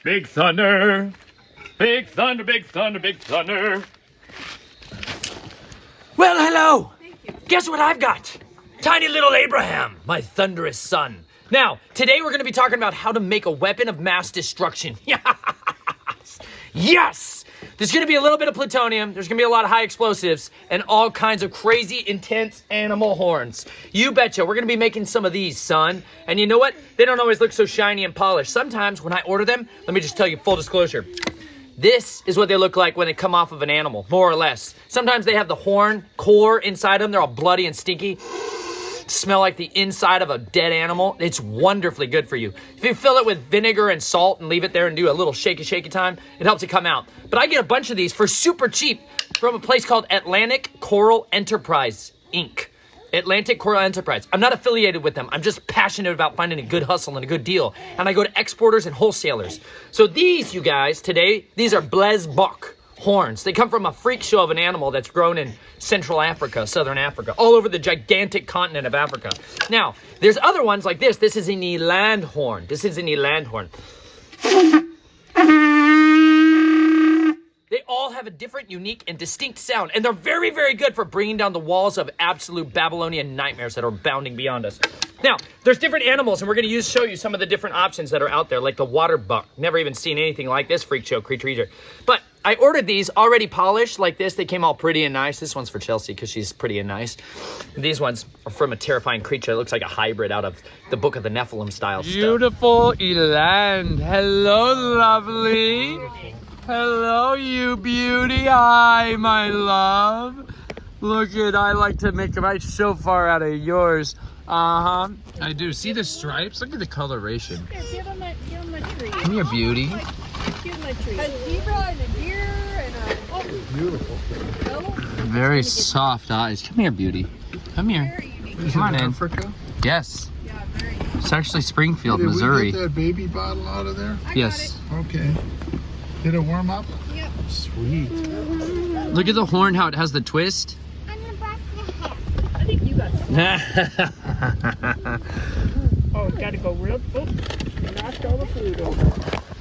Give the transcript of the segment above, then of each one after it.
Big thunder. Big thunder, big thunder, big thunder. Well, hello. Guess what I've got? Tiny little Abraham, my thunderous son. Now, today we're going to be talking about how to make a weapon of mass destruction. Yes! Yes! There's going to be a little bit of plutonium, there's going to be a lot of high explosives, and all kinds of crazy, intense animal horns. You betcha, we're going to be making some of these, son. And you know what? They don't always look so shiny and polished. Sometimes when I order them, let me just tell you, full disclosure, this is what they look like when they come off of an animal, more or less. Sometimes they have the horn core inside them. They're all bloody and stinky. Smell like the inside of a dead animal. It's wonderfully good for you. If you fill it with vinegar and salt and leave it there and do a little shaky time, it helps it come out. But I get a bunch of these for super cheap from a place called Atlantic Coral Enterprise, Inc. Atlantic Coral Enterprise. I'm not affiliated with them. I'm just passionate about finding a good hustle and a good deal. And I go to exporters and wholesalers. So these, you guys, today, these are Blesbok horns. They come from a freak show of an animal that's grown in Central Africa, Southern Africa, all over the gigantic continent of Africa. Now, there's other ones like this. This is an eland horn. This is an eland horn. They all have a different, unique, and distinct sound, and they're very, very good for bringing down the walls of absolute Babylonian nightmares that are bounding beyond us. Now, there's different animals, and we're going to show you some of the different options that are out there, like the water buck. Never even seen anything like this freak show creature either. But I ordered these already polished like this. They came all pretty and nice. This one's for Chelsea because she's pretty and nice. These ones are from a terrifying creature. It looks like a hybrid out of the Book of the Nephilim style stuff. Beautiful eland. Hello, lovely. Hello, you beauty. Hi, my love. Look at, I like to make my shofar out of yours. Uh-huh. I do. See the stripes? Look at the coloration. Here, give him a tree. Come here, beauty. Give him a tree. A zebra and a deer and a... Oh. Beautiful. Very soft eyes. Come here, beauty. Come here. Come on in. Africa? Yes. Yeah, very. It's actually Springfield, Did Missouri. we get that baby bottle out of there? Yes. Okay. Did it warm up? Yep. Sweet. Look at the horn, how it has the twist. I think you got some. Oh, gotta go real quick. Knocked all the food over.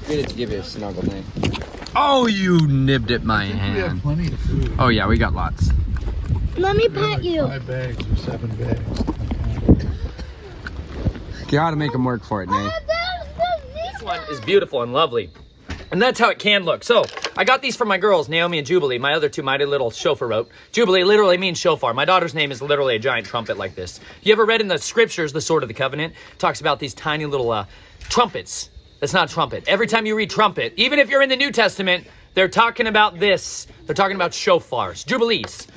Get it to give you a snuggle thing. Oh, you nibbed at my We have hand. plenty of food. Oh, yeah, we got lots. Let me We have pet you. 5 bags or 7 bags. Gotta make them work for it, Nate. This one is beautiful and lovely. And that's how it can look. So, I got these for my girls, Naomi and Jubilee, my other two mighty little shofar wrote. Jubilee literally means shofar. My daughter's name is literally a giant trumpet like this. You ever read in the scriptures, the Sword of the Covenant, talks about these tiny little trumpets. That's not trumpet. Every time you read trumpet, even if you're in the New Testament, they're talking about this. They're talking about shofars, jubilees.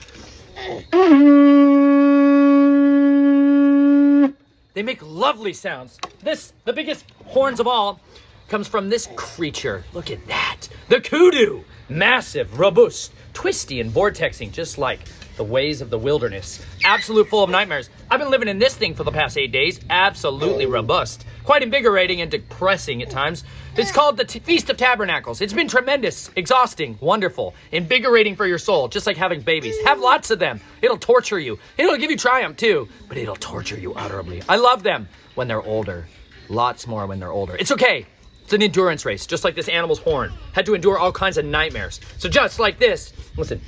They make lovely sounds. This, the biggest horns of all, comes from this creature. Look at that. The kudu. Massive, robust, twisty, and vortexing, just like the ways of the wilderness. Absolute full of nightmares. I've been living in this thing for the past 8 days. Absolutely robust. Quite invigorating and depressing at times. It's called the Feast of Tabernacles. It's been tremendous, exhausting, wonderful, invigorating for your soul, just like having babies. Have lots of them. It'll torture you. It'll give you triumph too, but it'll torture you utterly. I love them when they're older. Lots more when they're older. It's okay. It's an endurance race, just like this animal's horn. Had to endure all kinds of nightmares. So just like this, listen.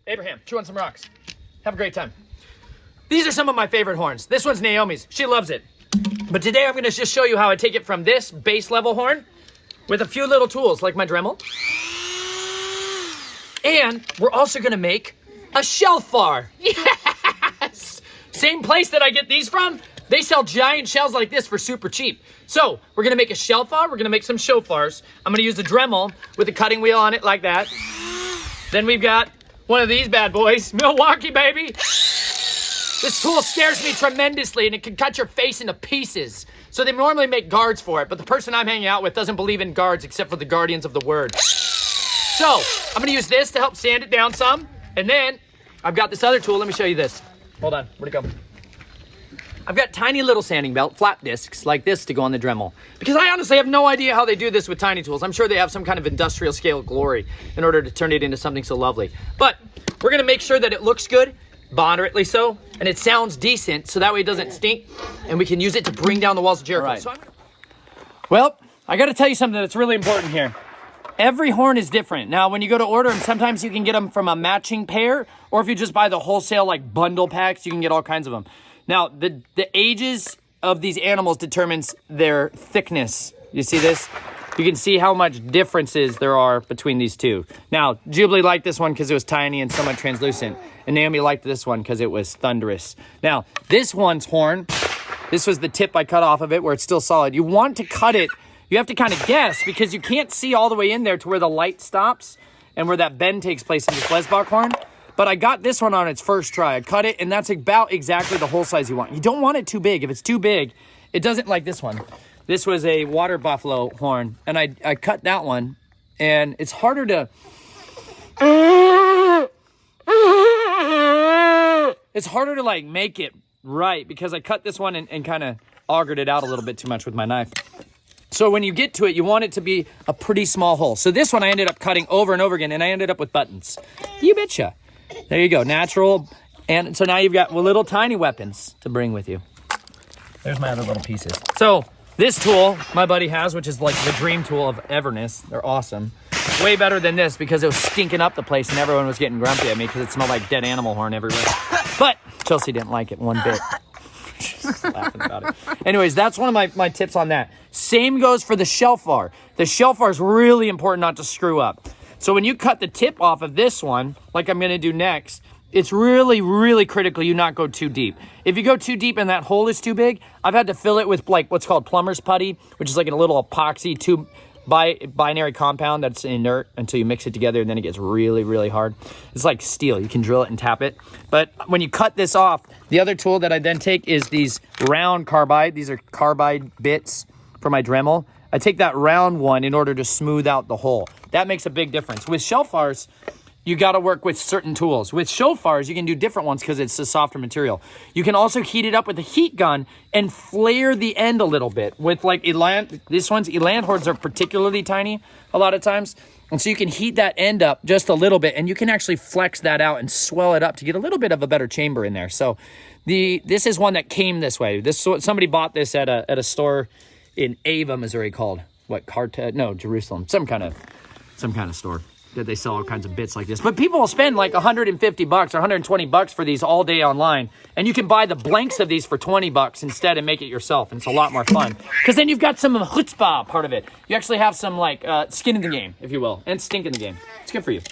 Abraham, chew on some rocks. Have a great time. These are some of my favorite horns. This one's Naomi's. She loves it. But today I'm going to just show you how I take it from this base level horn with a few little tools like my Dremel. And we're also going to make a Shellfar. Yes! Same place that I get these from. They sell giant shells like this for super cheap. So we're going to make a Shellfar. We're going to make some Shofars. I'm going to use the Dremel with a cutting wheel on it like that. Then we've got one of these bad boys. Milwaukee, baby. This tool scares me tremendously, and it can cut your face into pieces. So they normally make guards for it, but the person I'm hanging out with doesn't believe in guards except for the guardians of the word. So I'm going to use this to help sand it down some. And then I've got this other tool. Let me show you this. Hold on. Where'd it go? I've got tiny little sanding belt, flat discs like this to go on the Dremel. Because I honestly have no idea how they do this with tiny tools. I'm sure they have some kind of industrial scale glory in order to turn it into something so lovely. But we're going to make sure that it looks good. moderately so, and it sounds decent, so that way it doesn't stink, and we can use it to bring down the walls of Jericho. All right. So Well, I got to tell you something that's really important here. Every horn is different. Now, when you go to order them, sometimes you can get them from a matching pair, or if you just buy the wholesale like bundle packs, you can get all kinds of them. Now, the ages of these animals determines their thickness. You see this? You can see how much differences there are between these two. Now, Jubilee liked this one because it was tiny and somewhat translucent, and Naomi liked this one because it was thunderous. Now, this one's horn, this was the tip I cut off of it where it's still solid. You want to cut it, you have to kind of guess because you can't see all the way in there to where the light stops and where that bend takes place in this Lesbach horn. But I got this one on its first try. I cut it, and that's about exactly the hole size you want. You don't want it too big. If it's too big, it doesn't like this one. This was a water buffalo horn, and I cut that one, and it's harder to... It's harder to, like, make it right because I cut this one and kind of augured it out a little bit too much with my knife. So when you get to it, you want it to be a pretty small hole. So this one I ended up cutting over and over again, and I ended up with buttons. You betcha. There you go, natural. And so now you've got little tiny weapons to bring with you. There's my other little pieces. So this tool my buddy has, which is like the dream tool of Everness. They're awesome. Way better than this because it was stinking up the place and everyone was getting grumpy at me because it smelled like dead animal horn everywhere. But Chelsea didn't like it one bit. She's laughing about it. Anyways, that's one of my tips on that. Same goes for the Shellfar. The Shellfar is really important not to screw up. So when you cut the tip off of this one, like I'm going to do next, it's really, really critical you not go too deep. If you go too deep and that hole is too big, I've had to fill it with like what's called plumber's putty, which is like a little epoxy binary compound that's inert until you mix it together, and then it gets really, really hard. It's like steel. You can drill it and tap it. But when you cut this off, the other tool that I then take is these round carbide. These are carbide bits for my Dremel. I take that round one in order to smooth out the hole. That makes a big difference. With Shellfars, you got to work with certain tools. With Shofars, you can do different ones because it's a softer material. You can also heat it up with a heat gun and flare the end a little bit. With like eland horns are particularly tiny a lot of times. And so you can heat that end up just a little bit, and you can actually flex that out and swell it up to get a little bit of a better chamber in there. So this is one that came this way. Somebody bought this at a store in Ava, Missouri called Jerusalem. Some kind of store that they sell all kinds of bits like this. But people will spend like $150 or $120 for these all day online. And you can buy the blanks of these for $20 instead and make it yourself. And it's a lot more fun. Because then you've got some chutzpah part of it. You actually have some like skin in the game, if you will. And stink in the game. It's good for you.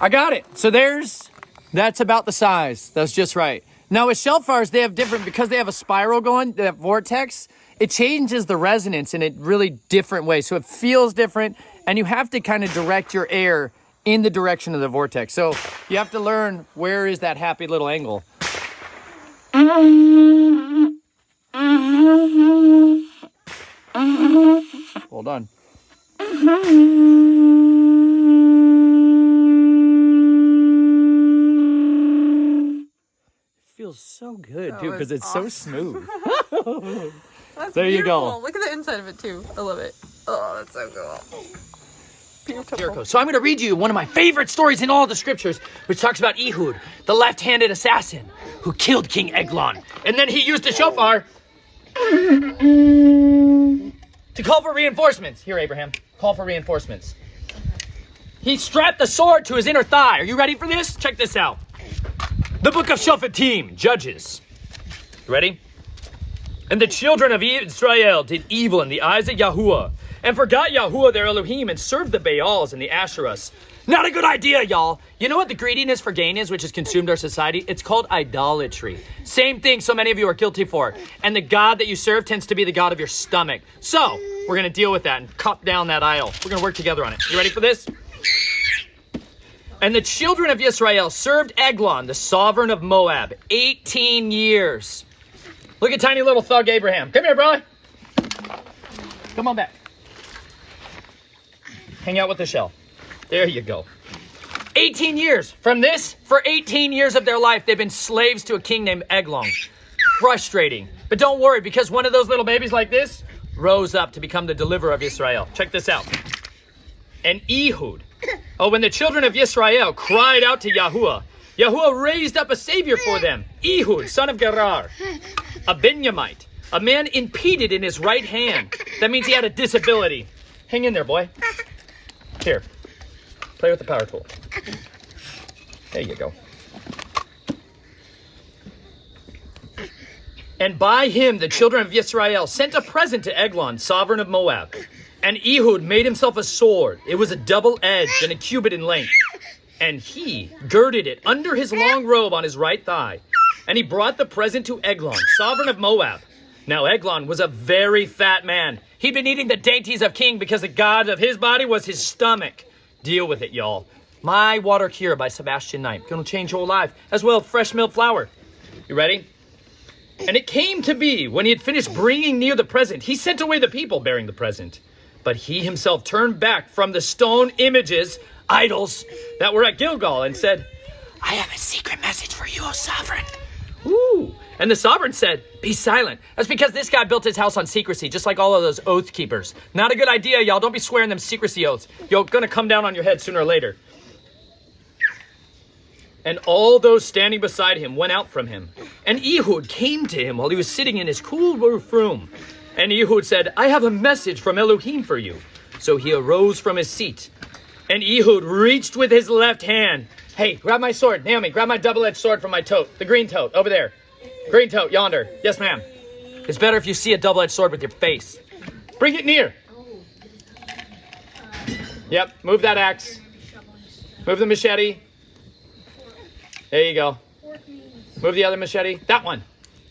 I got it. So that's about the size. That's just right. Now with Shellfars, they have different, because they have a spiral going, that vortex, it changes the resonance in a really different way. So it feels different, and you have to kind of direct your air in the direction of the vortex. So you have to learn where is that happy little angle. Hold on. It feels so good, dude, because it's awesome. So smooth. That's there you beautiful. go. Look at the inside of it too. I love it. Oh, that's so cool. Beautiful. Jericho. So I'm going to read you one of my favorite stories in all the scriptures, which talks about Ehud, the left-handed assassin who killed King Eglon. And then he used the shofar to call for reinforcements. Here, Abraham, call for reinforcements. He strapped the sword to his inner thigh. Are you ready for this? Check this out. The book of Shoftim, Judges. You ready? And the children of Israel did evil in the eyes of Yahuwah, and forgot Yahuwah their Elohim, and served the Baals and the Asherahs. Not a good idea, y'all. You know what the greediness for gain is, which has consumed our society? It's called idolatry. Same thing so many of you are guilty for. And the God that you serve tends to be the God of your stomach. So, we're going to deal with that and cut down that idol. We're going to work together on it. You ready for this? And the children of Israel served Eglon, the sovereign of Moab, 18 years. Look at tiny little thug Abraham. Come here, brother. Come on back. Hang out with the shell. There you go. 18 years. From this, for 18 years of their life, they've been slaves to a king named Eglon. Frustrating. But don't worry, because one of those little babies like this rose up to become the deliverer of Israel. Check this out. And Ehud. Oh, when the children of Israel cried out to Yahuwah, Yahuwah raised up a savior for them, Ehud, son of Gerar, a Benjamite, a man impeded in his right hand. That means he had a disability. Hang in there, boy. Here, play with the power tool. There you go. And by him the children of Israel sent a present to Eglon, sovereign of Moab. And Ehud made himself a sword. It was a double-edged and a cubit in length. And he girded it under his long robe on his right thigh. And he brought the present to Eglon, sovereign of Moab. Now Eglon was a very fat man. He'd been eating the dainties of king because the god of his body was his stomach. Deal with it, y'all. My Water Cure by Sebastian Knight. Gonna change your whole life. As well as fresh milk flour. You ready? And it came to be, when he had finished bringing near the present, he sent away the people bearing the present. But he himself turned back from the stone images, idols, that were at Gilgal and said, I have a secret message for you, O sovereign. Ooh. And the sovereign said, be silent. That's because this guy built his house on secrecy, just like all of those oath keepers. Not a good idea, y'all. Don't be swearing them secrecy oaths. You're going to come down on your head sooner or later. And all those standing beside him went out from him. And Ehud came to him while he was sitting in his cool roof room. And Ehud said, I have a message from Elohim for you. So he arose from his seat. And Ehud reached with his left hand. Hey, grab my sword. Naomi, grab my double-edged sword from my tote. The green tote, over there. Green tote, yonder. Yes, ma'am. It's better if you see a double-edged sword with your face. Bring it near. Yep, move that axe. Move the machete. There you go. Move the other machete. That one.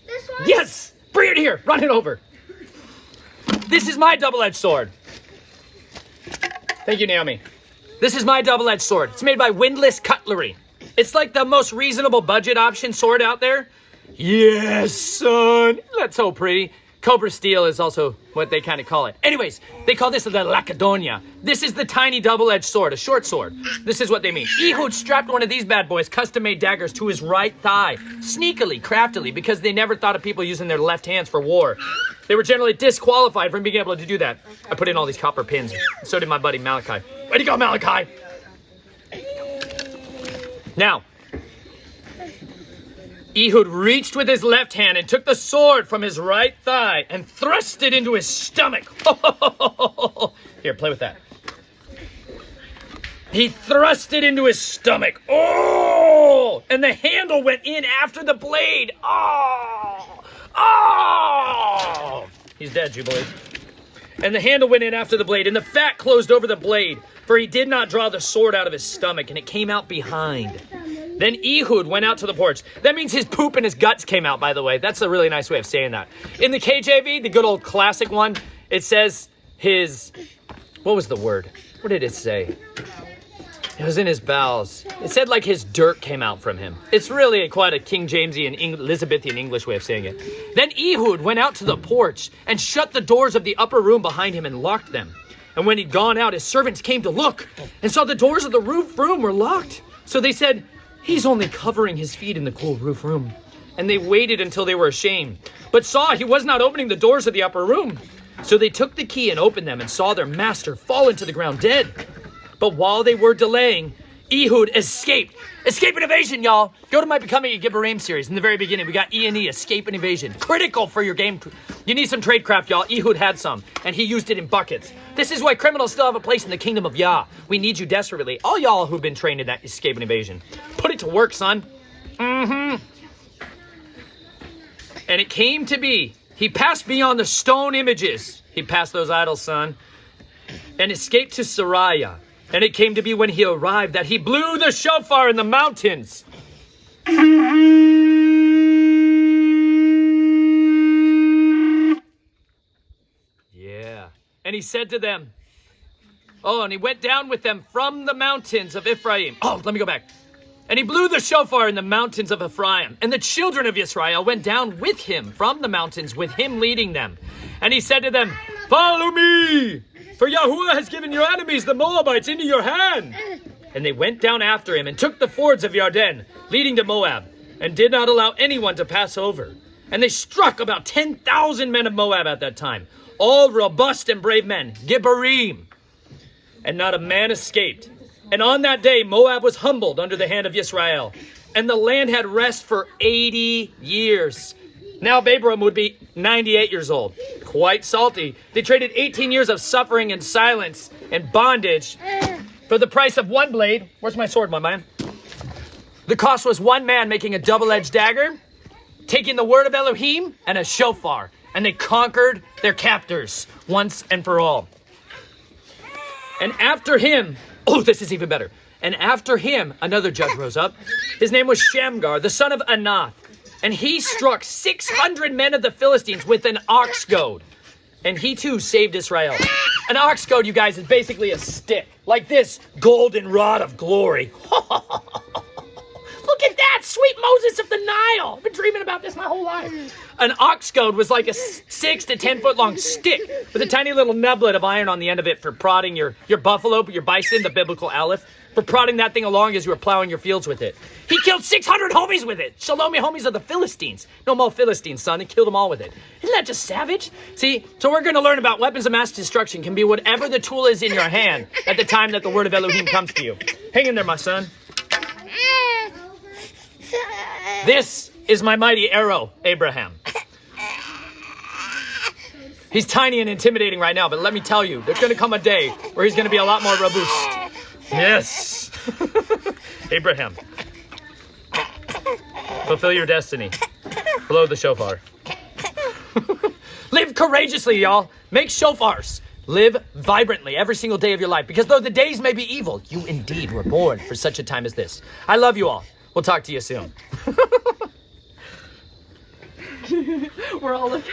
This one? Yes! Bring it here. Run it over. This is my double-edged sword. Thank you, Naomi. This is my double-edged sword. It's made by Windlass Cutlery. It's like the most reasonable budget option sword out there. Yes, son. That's so pretty. Cobra steel is also what they kind of call it. Anyways, they call this the Lacedonia. This is the tiny double-edged sword, a short sword. This is what they mean. Ehud strapped one of these bad boys, custom-made daggers, to his right thigh. Sneakily, craftily, because they never thought of people using their left hands for war. They were generally disqualified from being able to do that. I put in all these copper pins. So did my buddy Malachi. Way to go, Malachi! Now, Ehud reached with his left hand and took the sword from his right thigh and thrust it into his stomach. Here, play with that. He thrust it into his stomach. Oh! And the handle went in after the blade. Oh! Oh! He's dead, Jubilee. And the handle went in after the blade, and the fat closed over the blade, for he did not draw the sword out of his stomach, and it came out behind. Then Ehud went out to the porch. That means his poop and his guts came out, by the way. That's a really nice way of saying that. In the KJV, the good old classic one, it says his... What was the word? What did it say? It was in his bowels. It said like his dirt came out from him. It's really quite a King Jamesian, Elizabethan English way of saying it. Then Ehud went out to the porch and shut the doors of the upper room behind him and locked them. And when he'd gone out, his servants came to look and saw the doors of the roof room were locked. So they said, he's only covering his feet in the cool roof room. And they waited until they were ashamed, but saw he was not opening the doors of the upper room. So they took the key and opened them and saw their master fall into the ground dead. But while they were delaying, Ehud escaped. Escape and evasion, y'all. Go to my Becoming a Gibborim series. In the very beginning, we got E&E, escape and evasion. Critical for your game. You need some tradecraft, y'all. Ehud had some, and he used it in buckets. This is why criminals still have a place in the kingdom of Yah. We need you desperately. All y'all who've been trained in that escape and evasion. Put it to work, son. And it came to be, he passed beyond the stone images. He passed those idols, son. And escaped to Sariah. And it came to be when he arrived that he blew the shofar in the mountains. Yeah. And he said to them, and he went down with them from the mountains of Ephraim. Let me go back. And he blew the shofar in the mountains of Ephraim. And the children of Israel went down with him from the mountains, with him leading them. And he said to them, follow me! For Yahuwah has given your enemies, the Moabites, into your hand. And they went down after him and took the fords of Yarden, leading to Moab, and did not allow anyone to pass over. And they struck about 10,000 men of Moab at that time, all robust and brave men, Gibborim. And not a man escaped. And on that day, Moab was humbled under the hand of Israel, and the land had rest for 80 years. Now Abram would be 98 years old. Quite salty. They traded 18 years of suffering and silence and bondage for the price of one blade. Where's my sword, my man? The cost was one man making a double-edged dagger, taking the word of Elohim and a shofar, and they conquered their captors once and for all. And after him, oh, this is even better. And after him, another judge rose up. His name was Shamgar, the son of Anath. And he struck 600 men of the Philistines with an ox goad. And he too saved Israel. An ox goad, you guys, is basically a stick. Like this golden rod of glory. Look at that, sweet Moses of the Nile. I've been dreaming about this my whole life. An ox goad was like a 6 to 10 foot long stick with a tiny little nublet of iron on the end of it for prodding your buffalo, your bison, the biblical aleph, for prodding that thing along as you were plowing your fields with it. He killed 600 homies with it. Shalom, homies of the Philistines. No more Philistines, son. He killed them all with it. Isn't that just savage? See, so we're going to learn about weapons of mass destruction can be whatever the tool is in your hand at the time that the word of Elohim comes to you. Hang in there, my son. This is my mighty arrow, Abraham. He's tiny and intimidating right now, but let me tell you, there's going to come a day where he's going to be a lot more robust. Yes. Abraham. Fulfill your destiny. Blow the shofar. Live courageously, y'all. Make shofars. Live vibrantly every single day of your life, because though the days may be evil, you indeed were born for such a time as this. I love you all. We'll talk to you soon. We're all like,